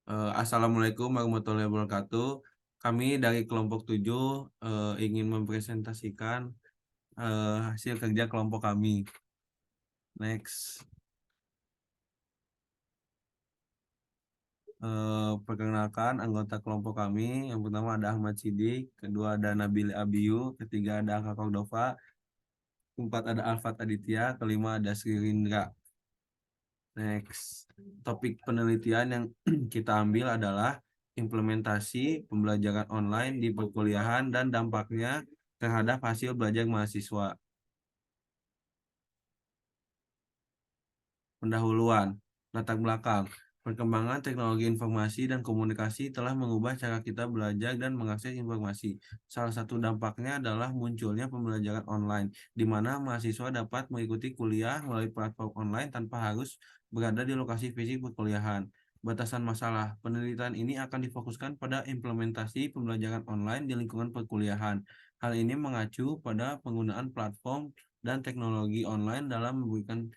Assalamualaikum warahmatullahi wabarakatuh. Kami dari kelompok 7 ingin mempresentasikan hasil kerja kelompok kami. Next. Perkenalkan anggota kelompok kami. Yang pertama ada Ahmad Sidik, kedua ada Nabil Abiyu, ketiga ada Angka Kordova, keempat ada Alfat Aditya, kelima ada Sri Rindra. Next. Topik penelitian yang kita ambil adalah implementasi pembelajaran online di perkuliahan dan dampaknya terhadap hasil belajar mahasiswa. Pendahuluan, latar belakang. Perkembangan teknologi informasi dan komunikasi telah mengubah cara kita belajar dan mengakses informasi. Salah satu dampaknya adalah munculnya pembelajaran online, di mana mahasiswa dapat mengikuti kuliah melalui platform online tanpa harus berada di lokasi fisik perkuliahan. Batasan masalah. Penelitian ini akan difokuskan pada implementasi pembelajaran online di lingkungan perkuliahan. Hal ini mengacu pada penggunaan platform dan teknologi online dalam memberikan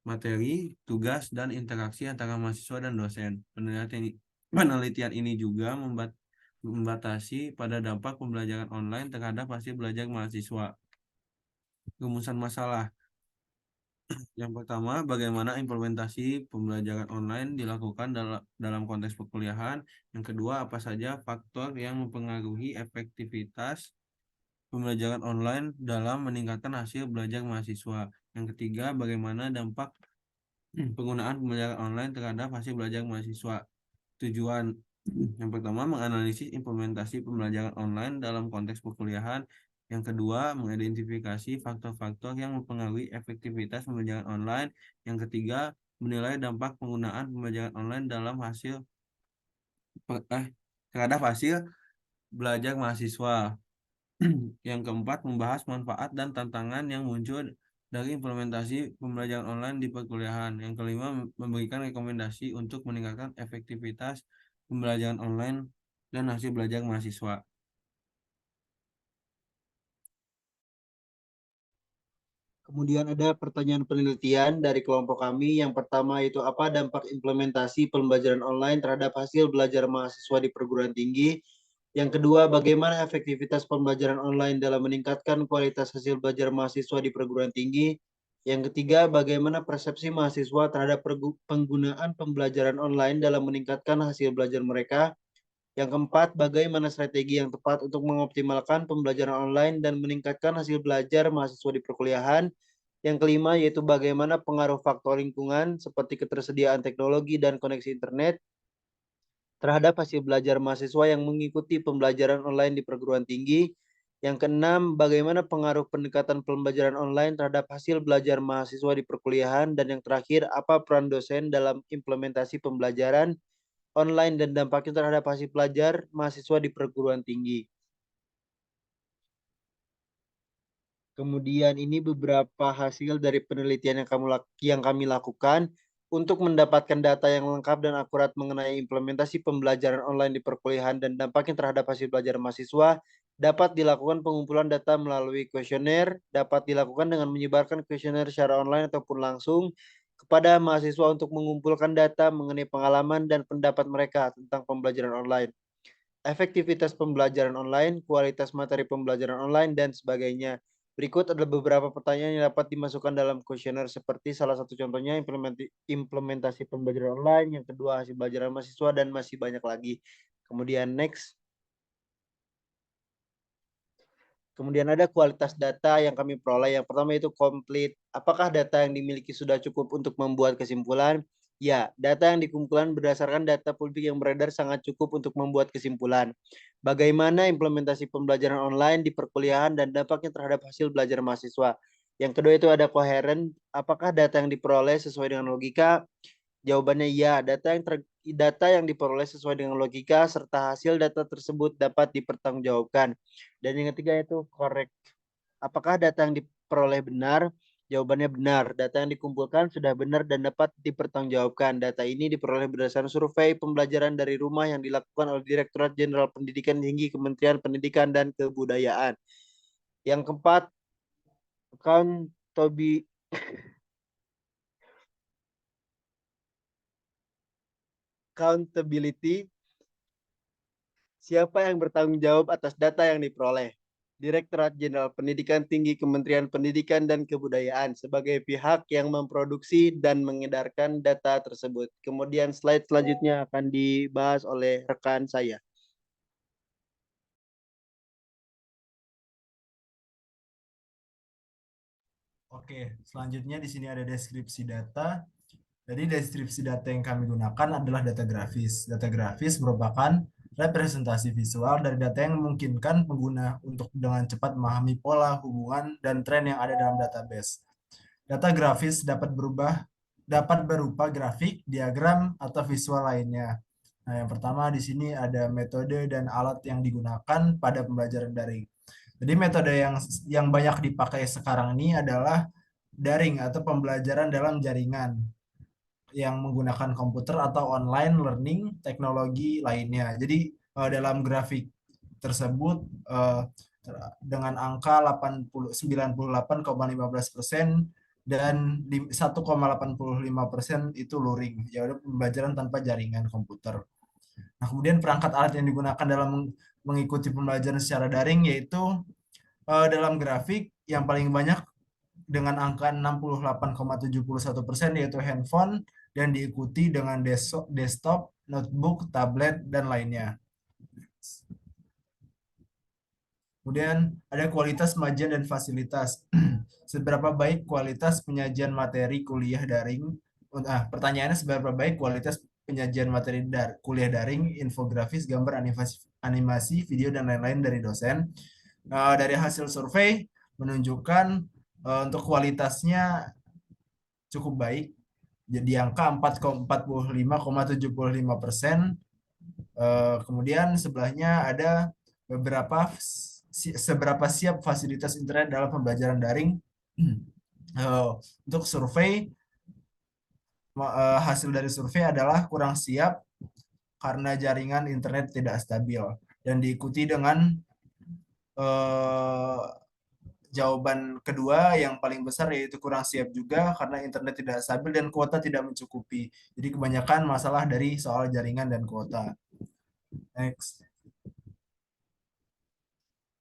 materi, tugas, dan interaksi antara mahasiswa dan dosen. Penelitian ini juga membatasi pada dampak pembelajaran online terhadap hasil belajar mahasiswa. Rumusan masalah. Yang pertama, bagaimana implementasi pembelajaran online dilakukan dalam konteks perkuliahan. Yang kedua, apa saja faktor yang mempengaruhi efektivitas pembelajaran online dalam meningkatkan hasil belajar mahasiswa. Yang ketiga, bagaimana dampak penggunaan pembelajaran online terhadap hasil belajar mahasiswa. Tujuan yang pertama menganalisis implementasi pembelajaran online dalam konteks perkuliahan. Yang kedua, mengidentifikasi faktor-faktor yang mempengaruhi efektivitas pembelajaran online. Yang ketiga, menilai dampak penggunaan pembelajaran online dalam terhadap hasil belajar mahasiswa. Yang keempat, membahas manfaat dan tantangan yang muncul dari implementasi pembelajaran online di perkuliahan. Yang kelima, memberikan rekomendasi untuk meningkatkan efektivitas pembelajaran online dan hasil belajar mahasiswa. Kemudian ada pertanyaan penelitian dari kelompok kami. Yang pertama itu apa dampak implementasi pembelajaran online terhadap hasil belajar mahasiswa di perguruan tinggi. Yang kedua, bagaimana efektivitas pembelajaran online dalam meningkatkan kualitas hasil belajar mahasiswa di perguruan tinggi. Yang ketiga, bagaimana persepsi mahasiswa terhadap penggunaan pembelajaran online dalam meningkatkan hasil belajar mereka. Yang keempat, bagaimana strategi yang tepat untuk mengoptimalkan pembelajaran online dan meningkatkan hasil belajar mahasiswa di perkuliahan. Yang kelima, yaitu bagaimana pengaruh faktor lingkungan seperti ketersediaan teknologi dan koneksi internet terhadap hasil belajar mahasiswa yang mengikuti pembelajaran online di perguruan tinggi. Yang keenam, bagaimana pengaruh pendekatan pembelajaran online terhadap hasil belajar mahasiswa di perkuliahan. Dan yang terakhir, apa peran dosen dalam implementasi pembelajaran online dan dampaknya terhadap hasil belajar mahasiswa di perguruan tinggi. Kemudian ini beberapa hasil dari penelitian yang kami lakukan untuk mendapatkan data yang lengkap dan akurat mengenai implementasi pembelajaran online di perkuliahan dan dampaknya terhadap hasil belajar mahasiswa. Dapat dilakukan pengumpulan data melalui kuesioner, dapat dilakukan dengan menyebarkan kuesioner secara online ataupun langsung kepada mahasiswa untuk mengumpulkan data mengenai pengalaman dan pendapat mereka tentang pembelajaran online, efektivitas pembelajaran online, kualitas materi pembelajaran online, dan sebagainya. Berikut adalah beberapa pertanyaan yang dapat dimasukkan dalam kuesioner seperti salah satu contohnya implementasi pembelajaran online, yang kedua hasil belajaran mahasiswa, dan masih banyak lagi. Kemudian next. Kemudian ada kualitas data yang kami peroleh. Yang pertama itu komplit. Apakah data yang dimiliki sudah cukup untuk membuat kesimpulan? Ya, data yang dikumpulkan berdasarkan data publik yang beredar sangat cukup untuk membuat kesimpulan. Bagaimana implementasi pembelajaran online di perkuliahan dan dampaknya terhadap hasil belajar mahasiswa? Yang kedua itu ada koheren. Apakah data yang diperoleh sesuai dengan logika? Jawabannya ya, data yang diperoleh sesuai dengan logika serta hasil data tersebut dapat dipertanggungjawabkan. Dan yang ketiga itu correct. Apakah data yang diperoleh benar? Jawabannya benar. Data yang dikumpulkan sudah benar dan dapat dipertanggungjawabkan. Data ini diperoleh berdasarkan survei pembelajaran dari rumah yang dilakukan oleh Direktorat Jenderal Pendidikan Tinggi Kementerian Pendidikan dan Kebudayaan. Yang keempat, accountability. Tobi. accountability. Siapa yang bertanggung jawab atas data yang diperoleh? Direktorat Jenderal Pendidikan Tinggi Kementerian Pendidikan dan Kebudayaan sebagai pihak yang memproduksi dan mengedarkan data tersebut. Kemudian slide selanjutnya akan dibahas oleh rekan saya. Oke, selanjutnya di sini ada deskripsi data. Jadi deskripsi data yang kami gunakan adalah data grafis. Data grafis merupakan representasi visual dari data yang memungkinkan pengguna untuk dengan cepat memahami pola, hubungan, dan tren yang ada dalam database. Data grafis dapat berupa grafik, diagram, atau visual lainnya. Nah, yang pertama di sini ada metode dan alat yang digunakan pada pembelajaran daring. Jadi metode yang banyak dipakai sekarang ini adalah daring atau pembelajaran dalam jaringan yang menggunakan komputer atau online learning teknologi lainnya. Jadi dalam grafik tersebut dengan angka 98,15% dan 1,85% itu luring, yaitu pembelajaran tanpa jaringan komputer. Nah, kemudian perangkat alat yang digunakan dalam mengikuti pembelajaran secara daring yaitu dalam grafik yang paling banyak dengan angka 68,71% yaitu handphone dan diikuti dengan desktop, notebook, tablet, dan lainnya. Kemudian ada kualitas penyajian dan fasilitas. Seberapa baik kualitas penyajian materi kuliah daring? Pertanyaannya seberapa baik kualitas penyajian materi kuliah daring, infografis, gambar, animasi, video, dan lain-lain dari dosen. Dari hasil survei menunjukkan untuk kualitasnya cukup baik, jadi angka 45,75%. Kemudian sebelahnya ada seberapa siap fasilitas internet dalam pembelajaran daring. Untuk survei, hasil dari survei adalah kurang siap karena jaringan internet tidak stabil, dan diikuti dengan jawaban kedua yang paling besar yaitu kurang siap juga karena internet tidak stabil dan kuota tidak mencukupi. Jadi kebanyakan masalah dari soal jaringan dan kuota. Next.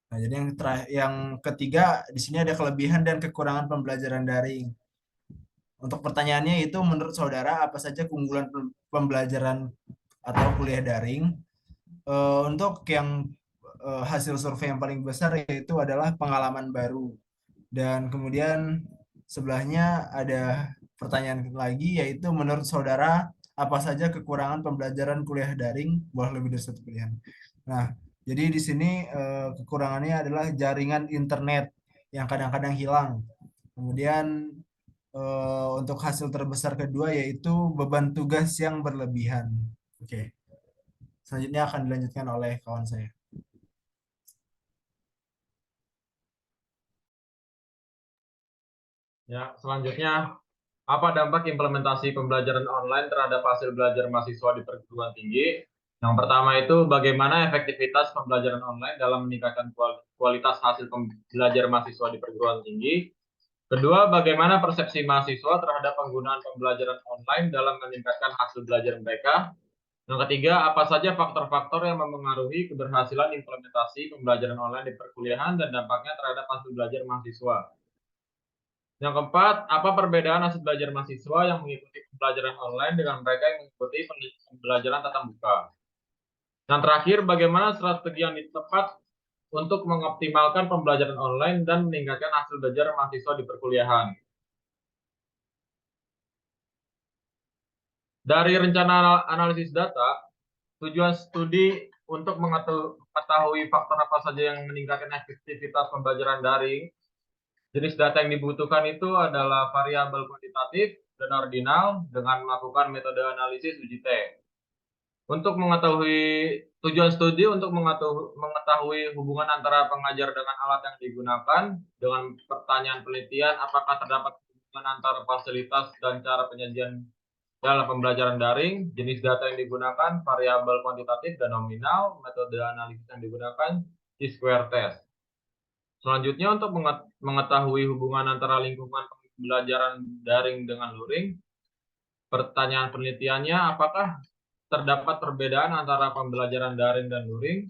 Nah, jadi yang ketiga di sini ada kelebihan dan kekurangan pembelajaran daring. Untuk pertanyaannya itu menurut saudara apa saja keunggulan pembelajaran atau kuliah daring? Untuk yang hasil survei yang paling besar yaitu adalah pengalaman baru. Dan kemudian sebelahnya ada pertanyaan lagi yaitu menurut saudara apa saja kekurangan pembelajaran kuliah daring? Boleh lebih dari satu pilihan. Nah, jadi di sini kekurangannya adalah jaringan internet yang kadang-kadang hilang. Kemudian untuk hasil terbesar kedua yaitu beban tugas yang berlebihan. Oke. Selanjutnya akan dilanjutkan oleh kawan saya. Ya, selanjutnya, apa dampak implementasi pembelajaran online terhadap hasil belajar mahasiswa di perguruan tinggi? Yang pertama itu bagaimana efektivitas pembelajaran online dalam meningkatkan kualitas hasil belajar mahasiswa di perguruan tinggi. Kedua, bagaimana persepsi mahasiswa terhadap penggunaan pembelajaran online dalam meningkatkan hasil belajar mereka. Yang ketiga, apa saja faktor-faktor yang memengaruhi keberhasilan implementasi pembelajaran online di perkuliahan dan dampaknya terhadap hasil belajar mahasiswa. Yang keempat, apa perbedaan hasil belajar mahasiswa yang mengikuti pembelajaran online dengan mereka yang mengikuti pembelajaran tatap muka? Yang terakhir, bagaimana strategi yang tepat untuk mengoptimalkan pembelajaran online dan meningkatkan hasil belajar mahasiswa di perkuliahan? Dari rencana analisis data, tujuan studi untuk mengetahui faktor apa saja yang meningkatkan efektivitas pembelajaran daring. Jenis data yang dibutuhkan itu adalah variabel kuantitatif dan ordinal dengan melakukan metode analisis uji T. Untuk mengetahui tujuan studi untuk mengetahui hubungan antara pengajar dengan alat yang digunakan dengan pertanyaan penelitian apakah terdapat hubungan antara fasilitas dan cara penyajian dalam pembelajaran daring, jenis data yang digunakan, variabel kuantitatif dan nominal, metode analisis yang digunakan, T-square test. Selanjutnya untuk mengetahui hubungan antara lingkungan pembelajaran daring dengan luring, pertanyaan penelitiannya apakah terdapat perbedaan antara pembelajaran daring dan luring.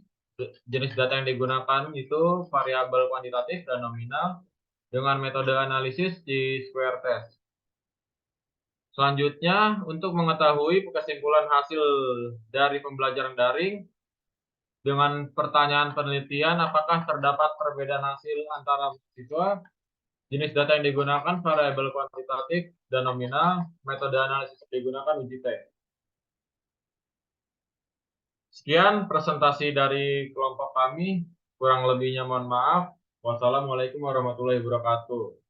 Jenis data yang digunakan itu variabel kuantitatif dan nominal dengan metode analisis di square test. Selanjutnya, untuk mengetahui kesimpulan hasil dari pembelajaran daring, dengan pertanyaan penelitian apakah terdapat perbedaan hasil antara siswa, jenis data yang digunakan variabel kuantitatif dan nominal, metode analisis yang digunakan uji T. Sekian presentasi dari kelompok kami, kurang lebihnya mohon maaf. Wassalamualaikum warahmatullahi wabarakatuh.